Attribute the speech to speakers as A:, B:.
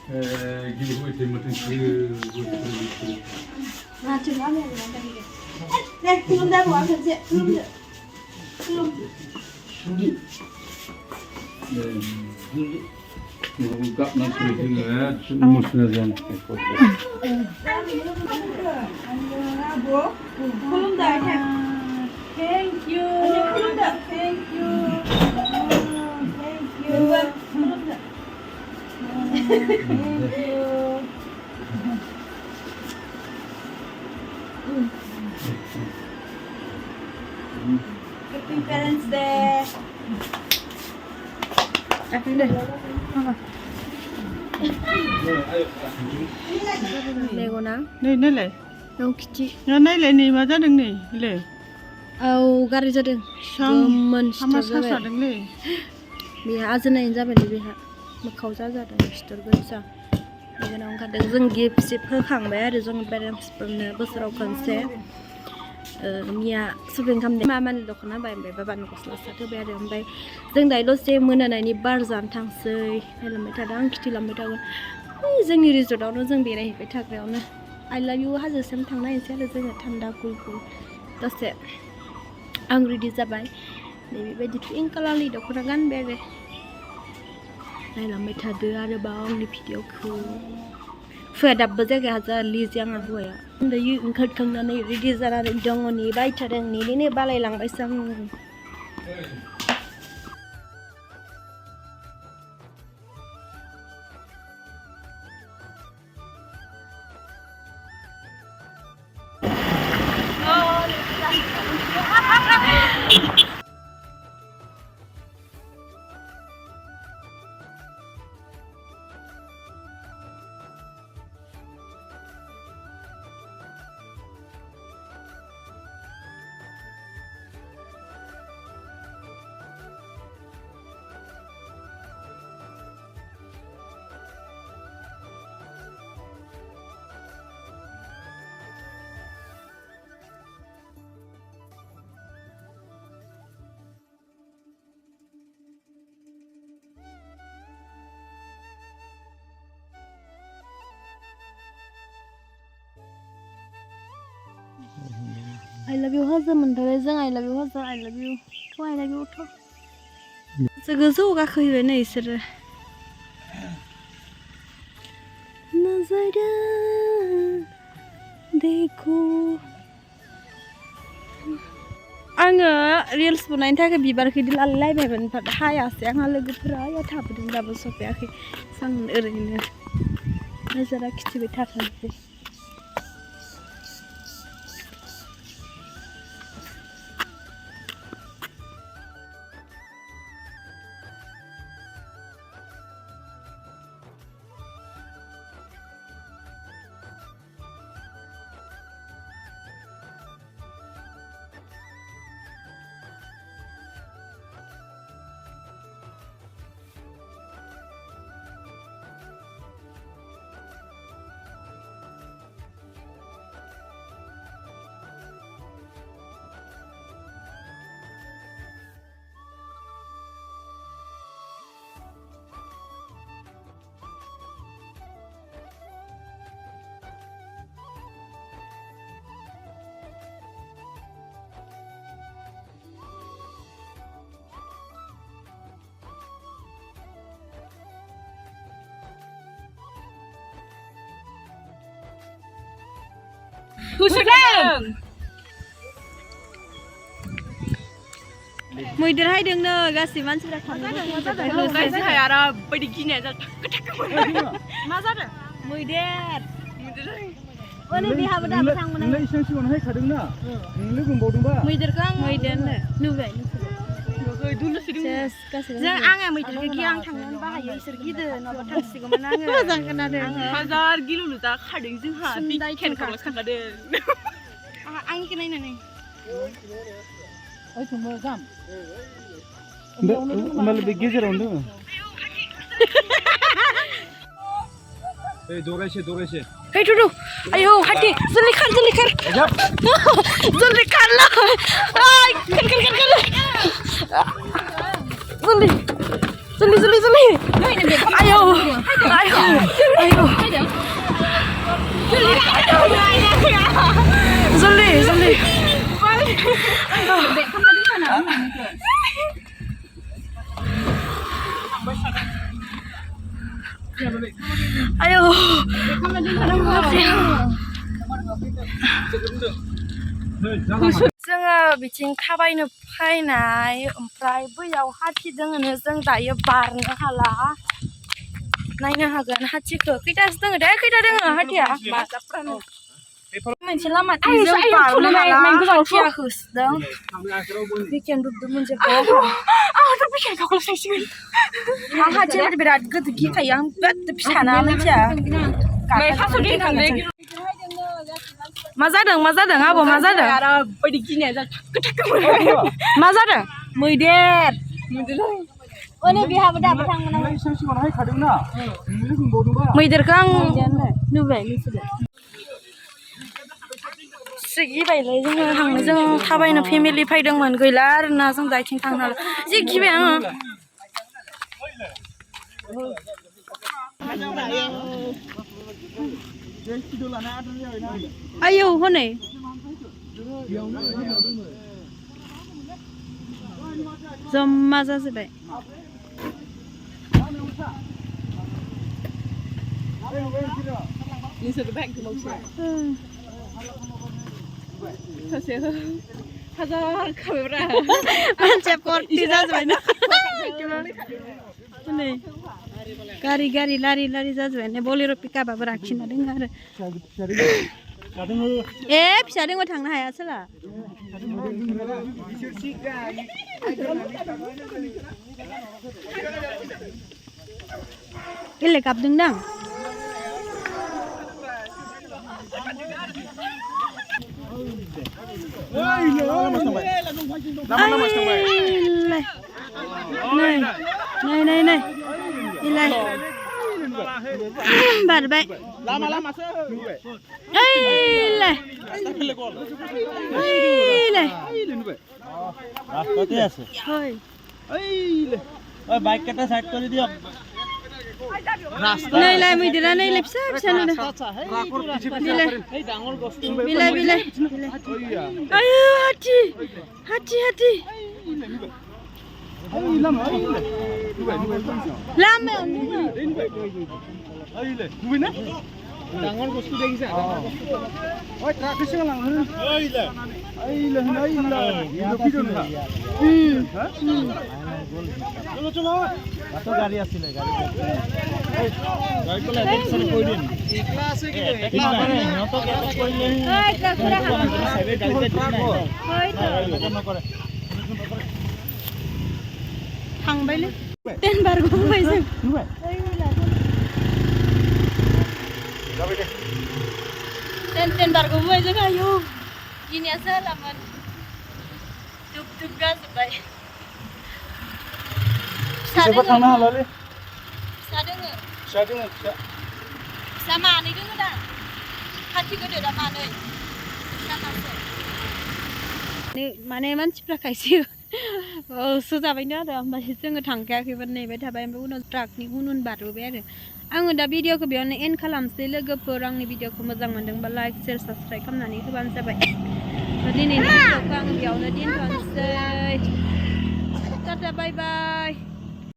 A: Gini gue mati sih.
B: Nah, cuma ada yang tadi. Belum dah buat kerja, belum.
A: Gak nanti juga, musnah jangan ikut.
B: Belum dah. Thank you. Belum dah. Thank you. Thank you. Belum dah. Thank you. Happy Parents Day.
C: đây đây cô nắng
D: đây này lại
C: đâu chị
D: nhà này lại nỉ mà gia đình nỉ lại
C: gari gia đình
D: xong
C: mình
D: sama sasa đình lại
C: bị hạ dân này ra bên bị hạ mà khâu ra ra đây store bên sao bây giờ ông cả đừng dừng gift ship hơi khẳng bé để dừng parents bên bớt rau cần xe Mia sebelum kami maman lokna bay bay baban ko selasa tu bay ada bay zeng dai lo se muna nai ni bar zan thang sei kilometer dang kilometer gon zeng ni resort daw no zeng be rai bai thak raw na I love you ha sem thang nai se le zeng thanda kul kul to se ang ready jabai ni be di twin kalali do khona gan be re nai la mai tha de are baong ni video ko Phở đập bớt cái hạt ra lì giang à vui à. Đây yêu khát khăng na này đi ra ra đông ni bay chả đằng ni này ba lại lằng bay sang. I love you husband mình thấy rằng I love you husband I love you thôi I love you thôi. Giờ cái số các khơi về này sẽ rồi. Nazar देखो आङो reels बनायनि थाखाय बिबारखौ इदि लालायबायमोन ओमफ्राय हायासै आंहा लोगोफोरा आया थाबोदों दाबो सफैयाखै आं ओरैनो नोजोरा खिथिबाय थाथोंसै hwsw मैदेर हायदोंनो गासै मानसिफोरा थांनो गासै हायारा बायदि गिनाय जादों मा जादों मैदेर ओनै देहाबो दाबो थांमोन आं
A: इसां सिगाङाव हायखादोंना लोगो मोनबावदोंबा
C: मैदेरखौ आं मैदेरनो नुबाय जों आङो मैदेरखौ गिया आं थांनो बाहायो इसोर गिदो नङाबा थांसिगौमोन आङो मोजां खोनादों हाजार गिलु जा खारदों जोंहा बिखेनखौल' सानखादों आंनिखौ नायनानै
A: ओइ थुमो जाम होमबालाय बे गेजेरावनो दङ ओइ दरायसे
C: Hey Dudu, ayo hati, jeli kar, jeli kar lah, ay, kar, jeli, Zuli. Ayo. Zuli. Ayo. जोङो बिथिं थाबायनो फैनाय ओमफ्राय बैयाव हाथि दोङोनो जों दायो बारनो हाला नायनो हागोन हाथिखौ खैथासो दोङो दे खैथा दोङो हाथिया मोनसे लामाथिं जों बारनो हाला हाथिया होसोदों बिखेन दुबदुब मोनजोबो हाथिया बिराद गोदो गिखायो आं गोदो फिसाना मिथिया मा जादों आबौ मा जादों मा जादों मैदेर मैदेरखौ आं नुबाय गिबायलै जों थाबायनो फेमिलि फैदोंमोन गैला आरोना जों दाइथिं थांनो हाला जि गिबाय आङो आयौ हनै जमा जाजोब्बाय मानसिया फर्टि जाजोब्बाय ना हनै गारि लारि जाजोब्बाय ने बलेर' पिकआपआबो लाखिना दङ आरो ए फिसा दङ थांनो हाया सोला गेले गाबदोंदां नै इलाय बारबाय
A: বাইক কেটা সাইড করে দিও
C: नैलाय मैदेरा नैलाय फिसा नुदों बिलाय आयु हाथि लामायाव
A: ডাঙৰ বস্তু দেখিছা ওই ট্রাক এসে লাঙো এইলে চলো কত গাড়ি আছিল গাড়ি কলে একসাথে কই দিন একলা আছে কি একলা করে নতো গ্যাস কইলে এই কাকুরা সাইডে গাড়িতে ঠিক নাই হয় না করে
C: थांबायलै टेन बारग'बाय जों टेन बारग'बाय जों आयौ गिनायासो हालामोन दुब गाजोब्बाय
A: फिसा थांनो हालालै
C: फिसा दोङो फिसा मानै दोङो दा खाथि गोदो दा मानै फिसा मासे माने मानसिफ्रा खायसे जाबायनो आरो ओमफ्राय जोङो थांखायाखैबो नेबाय थाबाय ओमफ्राय उनाव ट्राकनि उन बारबोबाय आरो आङो दा भिडिअखौ बेयावनो एन्ड खालामसै लोगोफोर आंनि भिडिअखौ मोजां मोनदोंबा लाइक शेयार साबस्क्राइब खालामनानै होबानो जाबाय दिनैनि भिडिअखौ आङो बेयावनो दोनथ'नोसै टाटा बाय बाय